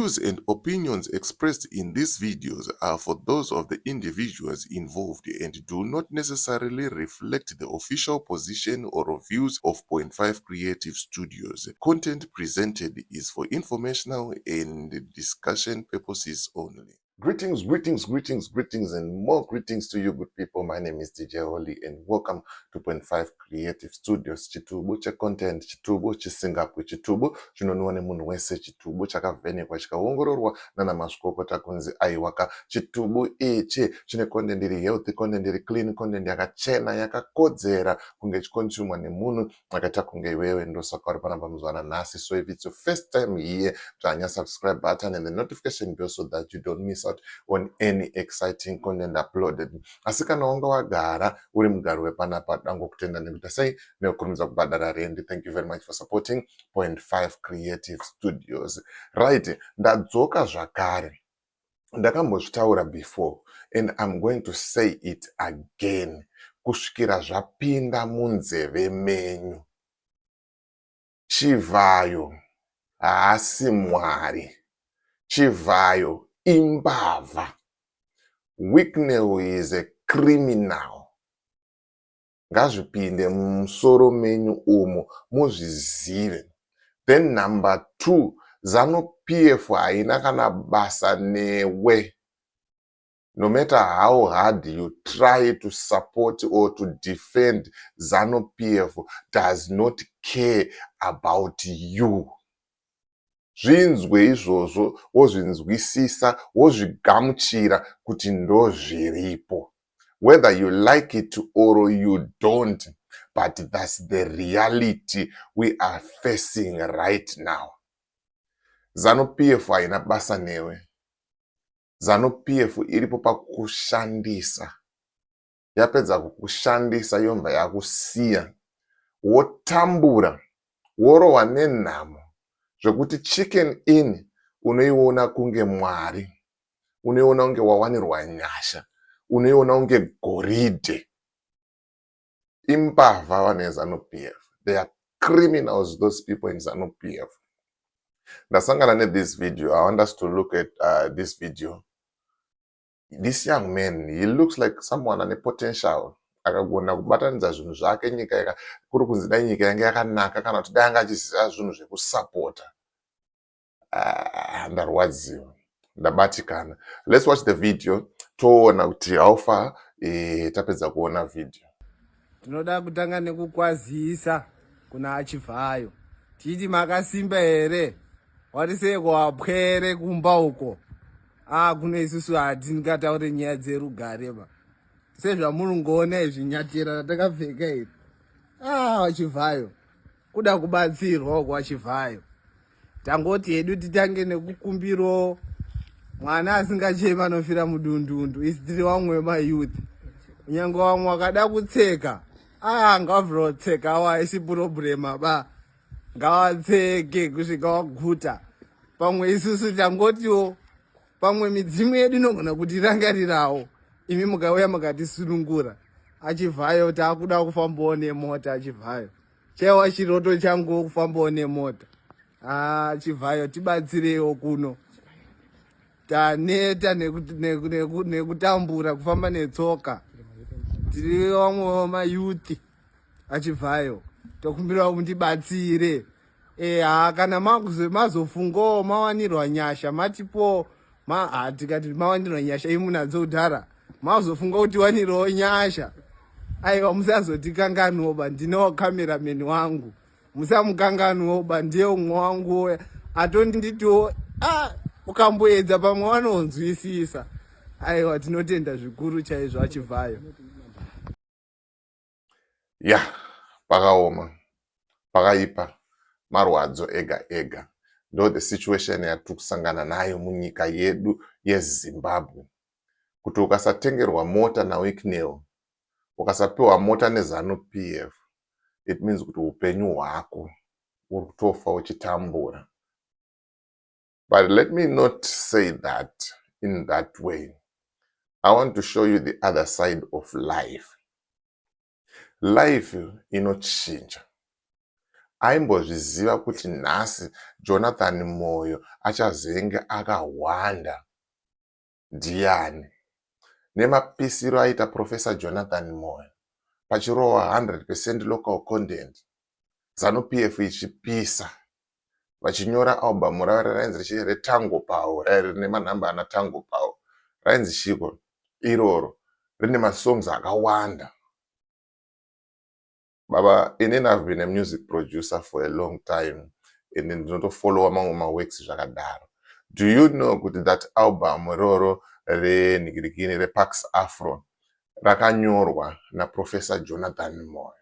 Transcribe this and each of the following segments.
views and opinions expressed in these videos are for those of the individuals involved and do not necessarily reflect the official position or views of Point 5 Creative Studios. Content presented is for informational and discussion purposes only. Greetings, and more greetings to you, good people. My name is DJ Holly, and welcome to Point 5 Creative Studios. Chitubu cha content, chitubu chisingapu, chitubu chinoniwane munhu wese, chitubu chakavhenekwa chikaongororwa nana mazvikokota kunzi aiwaka. Chitubu ichi chine content iri healthy, content iri clean, content yakachena, yakakodzera kunge chikonsumwa nemunhu akaita kunge iwewe. Ndosaka uri panapa muzwana nhasi. So if it's your first time here, tanya subscribe button and the notification bell so that you don't miss out on any exciting content uploaded. Asi kana wanga wagara uri mugaro wepanapa, dango kutenda nekuita sei nekukurumidza kubhadhara rent. Thank you very much for supporting Point 5 Creative Studios. Right, ndadzoka zvakare. Ndakambozvitaura before and I'm going to say it again. Kusvikira zvapinda munzeve menyu, Chivayo haasi Mwari. Chivayo imbavha. Wicknell is a criminal. Ngazvipinde mumusoro menyu umo muzvizive. Then number 2, ZANU-PF haina kana basa newe. No matter how hard you try to support or to defend, ZANU-PF does not care about you. Zvinzwe izvozvo, wozvinzwisisa, wozvigamuchira kuti ndozviripo. Whether you like it or you don't, but that's the reality we are facing right now. ZANU-PF haina basa newe. ZANU-PF iripo pakushandisa. Yapedza kukushandisa yobva yakusiya. Wotambura, worohwa nenhamo. Zvekuti chicken in unoiona kunge Mwari, unoiona kunge wawanirwa nyasha, unoiona kunge goridhe. Imbavha vanhu veZANU-PF. They are criminals, those people in ZANU-PF. Ndasangana this video. I want us to look at this video. This young man, he looks like someone ane potential. Akagona kubatanidza zvinhu zvake nyika kuri kunzi dai nyika yange yakanaka kana kuti dai anga achiziva zvinhu zvekusapota. Ndarwadziwa, ndabatikana. Let's watch the video. Toona kuti how far tapedza kuona video. Tinoda kutanga nekukwazisa kuna Achivayo. Titi makasimba here. Wariseko wapwere kumba uko. Kune isusu hatingataure nyaya dzerugare ba. Sezvamunongoona izvinyatira takapfeka iri. Achivayo. Kuda kubatsirwa kwa Achivayo. Tangoti hedu titange nekukumbiro. Mwana asingachema anofira mudundundu. Isitiri wamwe mayouth. Unyange wamwe wakada kutseka. Ngavhura kutseka haisi purobhurema ba. Ngavatseke kusvika waguta. Pamwe isusu tangotiwo. Pamwe midzimu yedu inogona kuti irangarirawo. Imi mukauya mukatisunungura. Achivayo takuda kufambawo nemota. Achivayo chaiwa chiroto changu kufambawo nemota. Achivayo tibatsirewo kuno. Taneta nekutambura kufamba netsoka. Tiri vamwe mayuthi. Achivayo tokumbira mutibatsire. Kana mazofungawo mawanirwa nyasha matipo tikati mawanirwa nyasha imunadzodhara mazofunga kuti wanirwa nyasha. Aiwa musazotikanganwa, ndinowo cameraman wangu. Musamukanganwa, ndiye umwe wangu. Atonditiwo ukamboedza pamwe wanonzwisisa. Aiwa tinotenda zvikuru chaizvo Achivayo. Pakaoma, pakaipa, marwadzo ega ega. Ndo the situation yatiri kusangana nayo munyika yedu yeZimbabwe. Kuti ukasatengerwa mota naWicknell, ukasapiwa mota neZANU-PF, it means kuti upenyu hwako uri kutofa uchitambura. But let me not say that in that way. I want to show you the other side of life. Life inochinja. aimbozviziva kuti nhasi Jonathan Moyo achazenge akawanda ndiani. Nemapisiro aita Professor Jonathan Moyo pachirowa 100% local content, ZANU-PF ichipisa vachinyora album ravo rainzi richi reTango Power, rine manhamba ana Tango Power, rainzi chiko iroro, rine masongs akawanda. Baba, inini I've been a music producer for a long time and ndinotofollowa mamwe maworks zvakadaro. Do you know kuti that album roro renhikirikini rePax Afro rakanyorwa naProfessor Jonathan Moyo?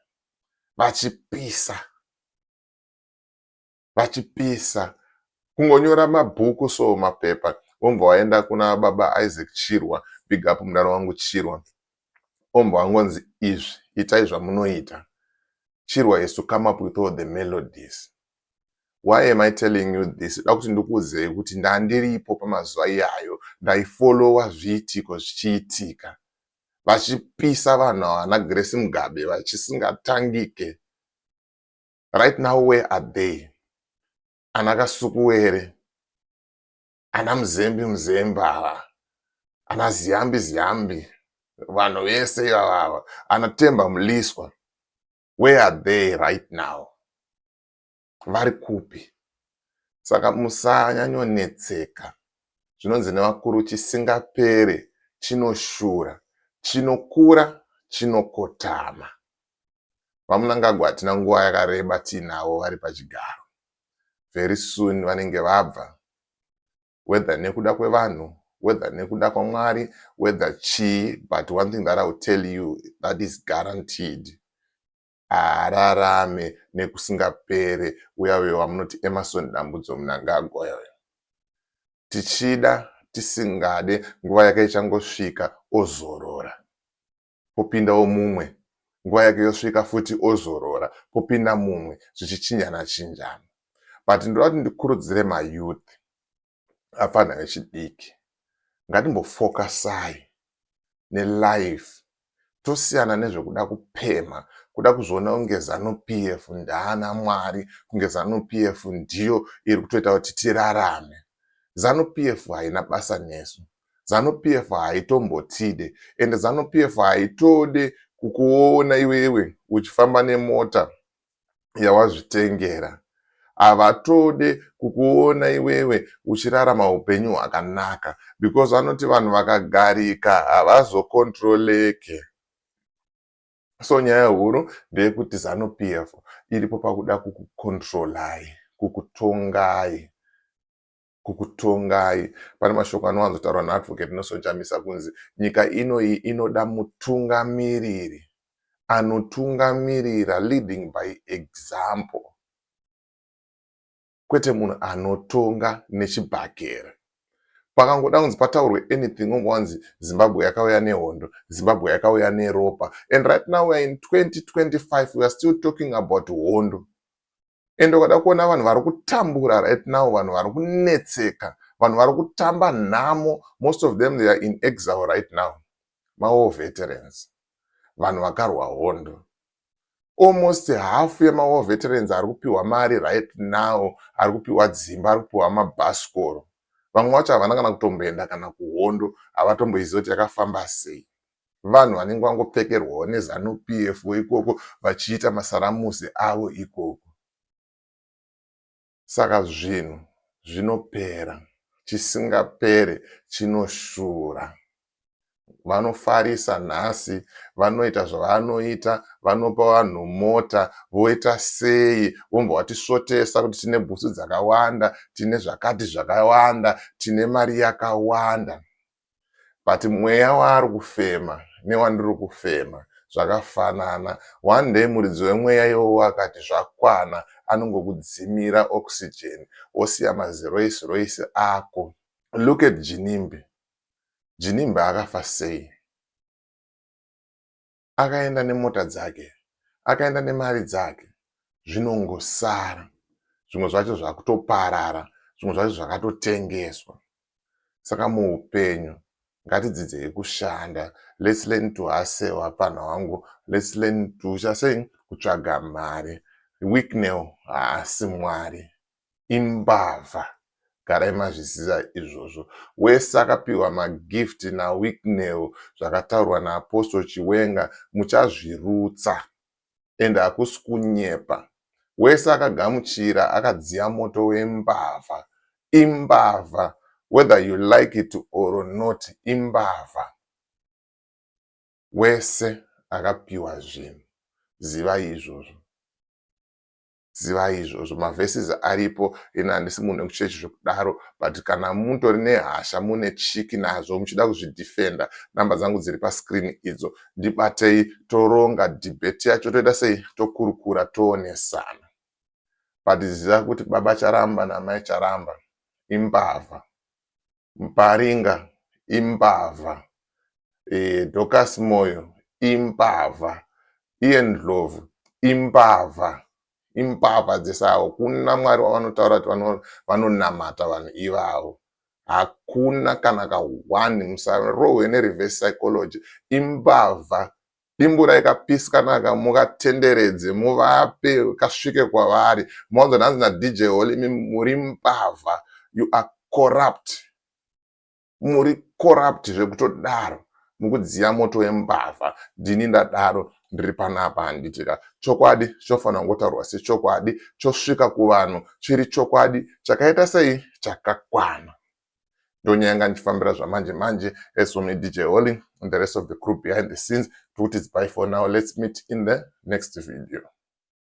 Vachipisa kungonyora mabhuku so mapepa. Ombwa waenda kuna baba Isaac Chirwa, big up mudaro wangu Chirwa. Ombwa wangonzi izvi, itai zvamunoita. Chirwa is to come up with all the melodies. Why am I telling you this? Dakuti ndikuudzei kuti ndandiripo pamazuva iyayo, ndaifollowa zviitiko zvichiitika. Vachipisa vanhu ana Grace Mugabe vachisingatangike. Right now, where are they? Ana Kasukuwere, ana Mzembe, ana Ziyambi, vanhu vese ivava, ana Temba Muliswa. Where are they right now? Vari kupi? Saka musanyanyonetseka. Zvinonzi nevakuru chisingapere, chinoshura, chinokura, chinokotama. VaMunangagwa hatina nguva yakareba tinavo vari pachigaro. Very soon vanenge vabva. Whether nekuda kwevanhu, whether nekuda kwaMwari, whether chii, but one thing that I will tell you that is guaranteed. Ararame nekusingapere uya wamunoti Emerson Dambudzo Mnangagwa yoyo. Tichida, tisingade, nguva yake ichangosvika ozorora. Popinda mumwe, nguva yake yosvika futi ozorora. Popinda mumwe, zvichichinjana chinjana. But ndoda kuti ndikurudzire mayouth apana vechidiki. Ngatimbofokasai nelife. Tosiyana nezvekuda kupema, kuda kuzviona kunge ZANU-PF ndaana Mwari, kunge ZANU-PF ndiyo iri kutoita kuti tirarame. ZANU-PF haina basa nesu. ZANU-PF haitombotide, ende ZANU-PF haitode kukuona iwewe uchifamba nemota yawazvitengera. Havatode kukuona iwewe uchirarama upenyu hwakanaka, because vanoti vanhu vakagarika havazokontroleke. So nyaya huru ndeyekuti ZANU-PF iripo pakuda kukukontrolai, kukutongai. Pane mashoko anowanzotaurwa naadvocate Nelson Chamisa kunzi nyika inoyi inoda mutungamiriri anotungamirira, leading by example, kwete munhu anotonga nechibhakera. Pakangoda kunzi pataurwe anything ongowanzi Zimbabwe yakauya nehondo, Zimbabwe yakauya neropa. And right now we are in 2025, we are still talking about hondo. And ukada kuona vanhu vari kutambura right now, vanhu vari kunetseka, vanhu vari kutamba nhamo, most of them they are in exile right now. War veterans, vanhu vakarwa hondo. Almost half yema veterans ari kupiwa mari right now, ari kupiwa dzimba, ari kupiwa mabhasikoro. Vamwe vacho havana kana kutomboenda kana kuhondo, havatomboiziva kuti yakafamba sei. Vanhu vanenge vangopfekerwawo neZANU-PF ikoko vachiita masaramusi avo ikoko. Saka zvinhu zvinopera, chisingapere chinoshura. Vanofarisa nhasi, vanoita zvavanoita, vanopa vanhu mota, voita sei, vombwa vatisvotesa kuti tine bhusu dzakawanda, tine zvakati zvakawanda, tine mari yakawanda. But mweya waari kufema newandiri kufema zvakafanana. One day muridzi wemweya iwowo akati zvakwana, anongokudzimira oxygen, osiya maziroisi roisi ako. Look at Jinimbe. Jinimbe akafa sei? Akaenda nemota dzake, akaenda nemari dzake, zvinongosara. Zvimwe zvacho zvakutoparara, zvimwe zvacho zvakatotengeswa. Saka muupenyu ngatidzidzei kushanda. Let's learn to hustle, hapana wangu. Let's learn to kutsvaga mari. Wicknell haasi mwari, imbavha. Garai mazviziva izvozvo. Wese akapiwa magift naWicknell zvakataurwa naApostle Chiwenga muchazvirutsa, ende hakusi kunyepa. Wese akagamuchira akadziya moto wembavha. Imbavha, whether you like it or not, imbavha. Wese akapiwa zvinhu. Zivai izvozvo. Zivai izvozvo. Mavhesisi aripo, ina handisi munhu wekuchechi zvekudaro, but kana mutori nehasha mune chiki nazvo muchida kuzvidhifenda, namba dzangu dziri paskrini idzo. Ndibatei toronga dhibheti yacho, toita sei tokurukura toonesana. But ziva kuti baba charamba namai charamba, imbavha. Mparinga, imbavha. Dorcas Moyo, imbavha. Ian Ndlovu, imbavha. Imbavha dzesawo. Kuna mwari wavanotaura kuti vanonamata vanhu ivavo. Hakuna kana ka1 musarohwe nereverse psychology. Imbavha. Dimbura ikapiskanaka mukatenderedze, muvape kasvike kwavari. Mwanzo nhanzi naDJ Holly, muri mbavha. You are corrupt. Muri corrupt zvekutodaro. Mukudziya moto wembavha. Ndini ndadaro, ndiri panapa handitika. Chokwadi chofanira kungotaurwa sechokwadi, chosvika kuvanhu chiri chokwadi, chakaita sei chakakwana. Ndonyanga ndichifambira zvamanje manje, as for me DJ Holly and the rest of the crew behind the scenes. It's bye for now. Let's meet in the next video.